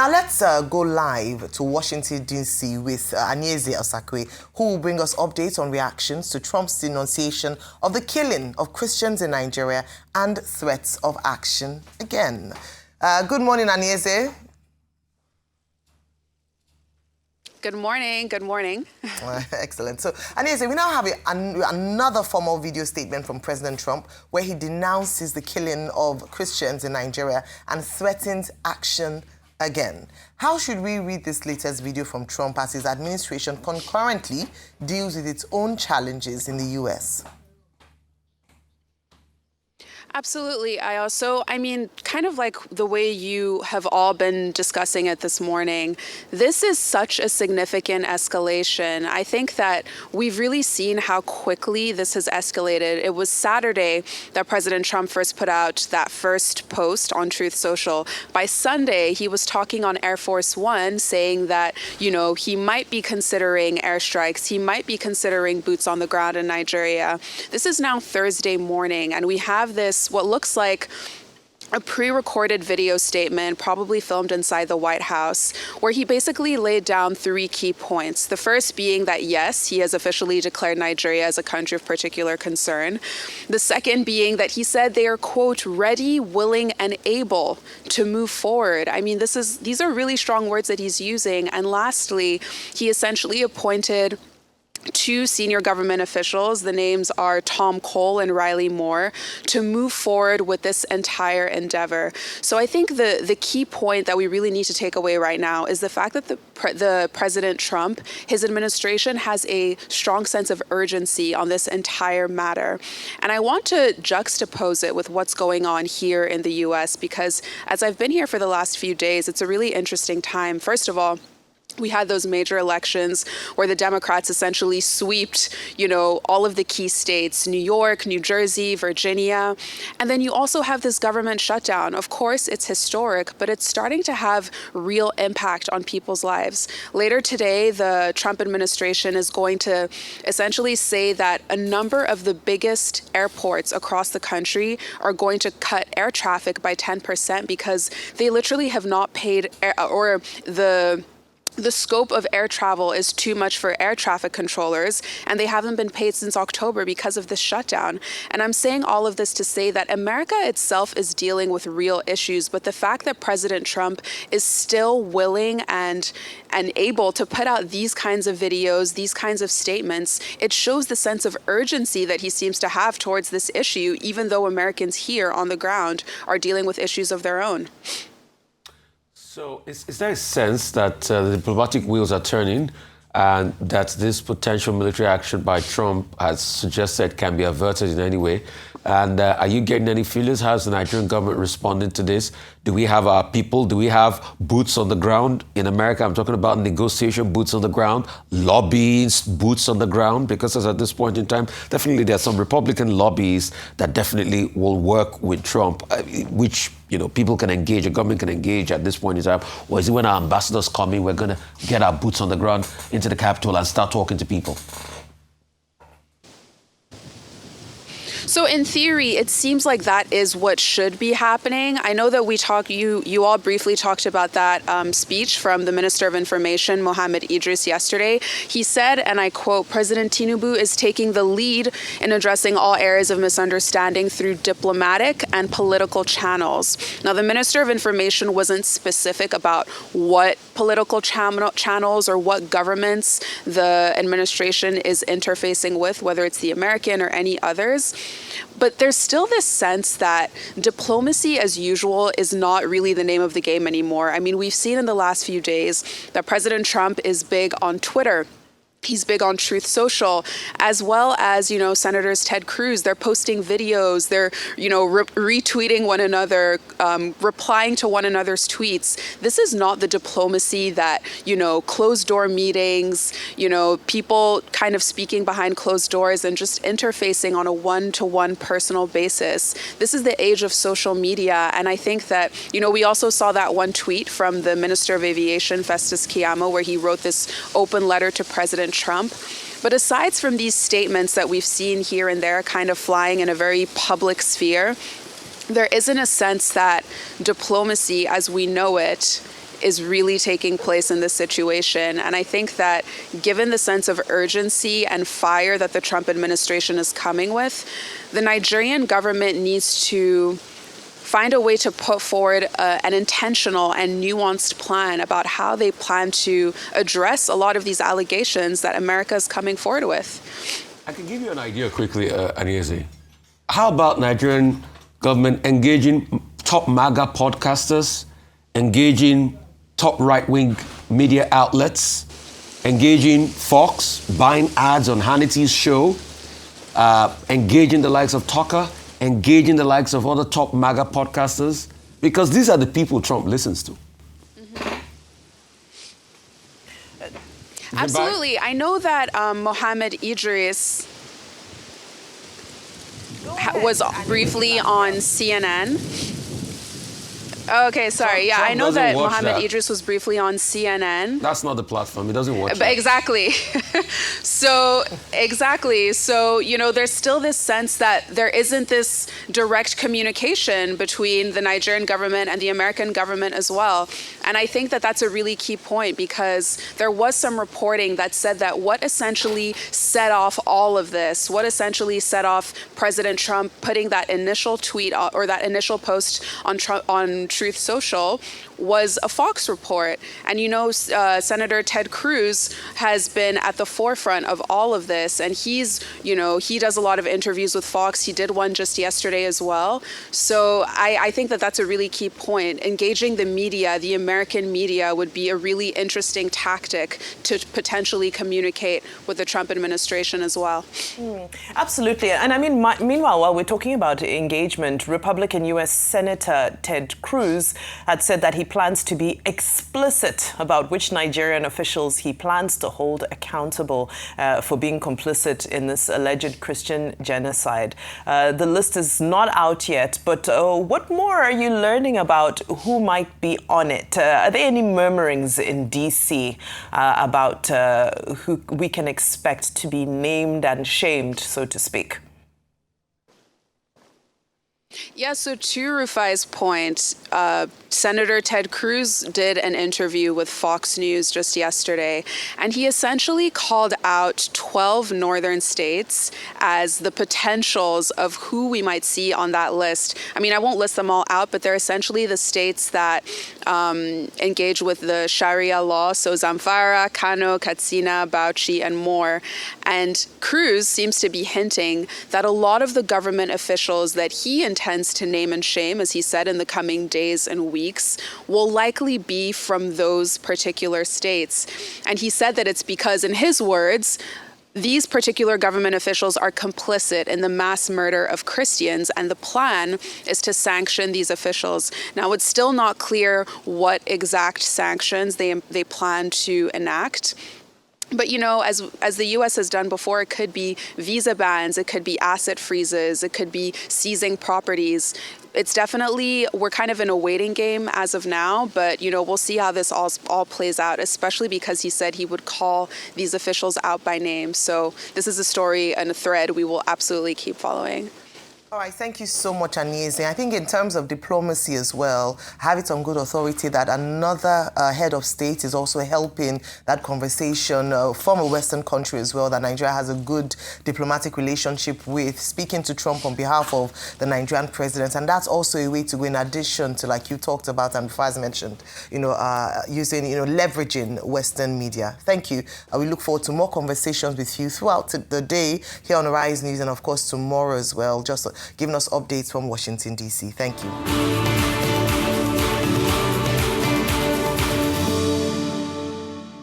Now let's go live to Washington, D.C. with Anieze Osakwe, who will bring us updates on reactions to Trump's denunciation of the killing of Christians in Nigeria and threats of action again. Good morning, Anieze. Good morning. Good morning. Excellent. So, Anieze, we now have another formal video statement from President Trump where he denounces the killing of Christians in Nigeria and threatens action again. How should we read this latest video from Trump as his administration concurrently deals with its own challenges in the U.S.? Absolutely. I mean, kind of like the way you have all been discussing it this morning, this is such a significant escalation. I think that we've really seen how quickly this has escalated. It was Saturday that President Trump first put out that first post on Truth Social. By Sunday, he was talking on Air Force One, saying that, you know, he might be considering airstrikes. He might be considering boots on the ground in Nigeria. This is now Thursday morning, and we have this what looks like a pre-recorded video statement, probably filmed inside the White House, where he basically laid down three key points. The first being that, yes, he has officially declared Nigeria as a country of particular concern. The second being that he said they are, quote, ready, willing, and able to move forward. I mean, these are really strong words that he's using. And lastly, he essentially appointed two senior government officials, the names are Tom Cole and Riley Moore, to move forward with this entire endeavor. So I think the key point that we really need to take away right now is the fact that the President Trump, his administration has a strong sense of urgency on this entire matter. And I want to juxtapose it with what's going on here in the U.S. because as I've been here for the last few days, it's a really interesting time. First of all, we had those major elections where the Democrats essentially swept, you know, all of the key states, New York, New Jersey, Virginia. And then you also have this government shutdown. Of course, it's historic, but it's starting to have real impact on people's lives. Later today, the Trump administration is going to essentially say that a number of the biggest airports across the country are going to cut air traffic by 10% because they literally have not paid the scope of air travel is too much for air traffic controllers, and they haven't been paid since October because of this shutdown. And I'm saying all of this to say that America itself is dealing with real issues, but the fact that President Trump is still willing and able to put out these kinds of videos, these kinds of statements, it shows the sense of urgency that he seems to have towards this issue, even though Americans here on the ground are dealing with issues of their own. So is there a sense that the diplomatic wheels are turning and that this potential military action by Trump has suggested can be averted in any way? And are you getting any feelings? How's the Nigerian government responding to this? Do we have our people? Do we have boots on the ground in America? I'm talking about negotiation boots on the ground, lobbyist boots on the ground, because as at this point in time, definitely there are some Republican lobbies that definitely will work with Trump, which, you know, people can engage, a government can engage at this point in time. Or is it when our ambassadors come in, we're going to get our boots on the ground into the Capitol and start talking to people? So in theory, it seems like that is what should be happening. I know that you all briefly talked about that speech from the Minister of Information, Mohammed Idris, yesterday. He said, and I quote, President Tinubu is taking the lead in addressing all areas of misunderstanding through diplomatic and political channels. Now, the Minister of Information wasn't specific about what political channels or what governments the administration is interfacing with, whether it's the American or any others. But there's still this sense that diplomacy as usual is not really the name of the game anymore. I mean, we've seen in the last few days that President Trump is big on Twitter. He's big on Truth Social, as well as, you know, Senators Ted Cruz. They're posting videos. They're, you know, retweeting one another, replying to one another's tweets. This is not the diplomacy that, you know, closed door meetings, you know, people kind of speaking behind closed doors and just interfacing on a one-to-one personal basis. This is the age of social media. And I think that, you know, we also saw that one tweet from the Minister of Aviation, Festus Keyamo, where he wrote this open letter to President Trump. But aside from these statements that we've seen here and there kind of flying in a very public sphere, there isn't a sense that diplomacy as we know it is really taking place in this situation. And I think that given the sense of urgency and fire that the Trump administration is coming with, the Nigerian government needs to find a way to put forward an intentional and nuanced plan about how they plan to address a lot of these allegations that America is coming forward with. I can give you an idea quickly, Anieze. How about Nigerian government engaging top MAGA podcasters, engaging top right-wing media outlets, engaging Fox, buying ads on Hannity's show, engaging the likes of Tucker, engaging the likes of other top MAGA podcasters, because these are the people Trump listens to. Absolutely. I know that Mohammed Idris was briefly on CNN. Okay, sorry. Yeah, Trump I know that Mohammed that. Idris was briefly on CNN. That's not the platform. He doesn't watch But that. exactly. So, you know, there's still this sense that there isn't this direct communication between the Nigerian government and the American government as well. And I think that that's a really key point, because there was some reporting that said that what essentially set off all of this, what essentially set off President Trump putting that initial tweet or that initial post on Truth Social was a Fox report. And you know, Senator Ted Cruz has been at the forefront of all of this, and he does a lot of interviews with Fox. He did one just yesterday as well. So I think that that's a really key point. Engaging the media, the American media, would be a really interesting tactic to potentially communicate with the Trump administration as well. Absolutely. And I mean, meanwhile, while we're talking about engagement, Republican U.S. Senator Ted Cruz had said that he plans to be explicit about which Nigerian officials he plans to hold accountable for being complicit in this alleged Christian genocide. The list is not out yet, but what more are you learning about who might be on it? Are there any murmurings in D.C. About who we can expect to be named and shamed, so to speak? Yeah, so to Rufai's point, Senator Ted Cruz did an interview with Fox News just yesterday, and he essentially called out 12 northern states as the potentials of who we might see on that list. I mean, I won't list them all out, but they're essentially the states that engage with the Sharia law, so Zamfara, Kano, Katsina, Bauchi, and more. And Cruz seems to be hinting that a lot of the government officials that he intends to name and shame, as he said, in the coming days and weeks, will likely be from those particular states. And he said that it's because, in his words, these particular government officials are complicit in the mass murder of Christians, and the plan is to sanction these officials. Now, it's still not clear what exact sanctions they plan to enact. But, you know, as the U.S. has done before, it could be visa bans, it could be asset freezes, it could be seizing properties. It's definitely, we're kind of in a waiting game as of now, but, you know, we'll see how this all plays out, especially because he said he would call these officials out by name. So this is a story and a thread we will absolutely keep following. All right, thank you so much, Anieze. I think in terms of diplomacy as well, I have it on good authority that another head of state is also helping that conversation from a Western country as well, that Nigeria has a good diplomatic relationship with, speaking to Trump on behalf of the Nigerian president. And that's also a way to go, in addition to, like you talked about and Faz mentioned, using, leveraging Western media. Thank you. We look forward to more conversations with you throughout the day here on Rise News, and of course tomorrow as well, just giving us updates from Washington, D.C. Thank you.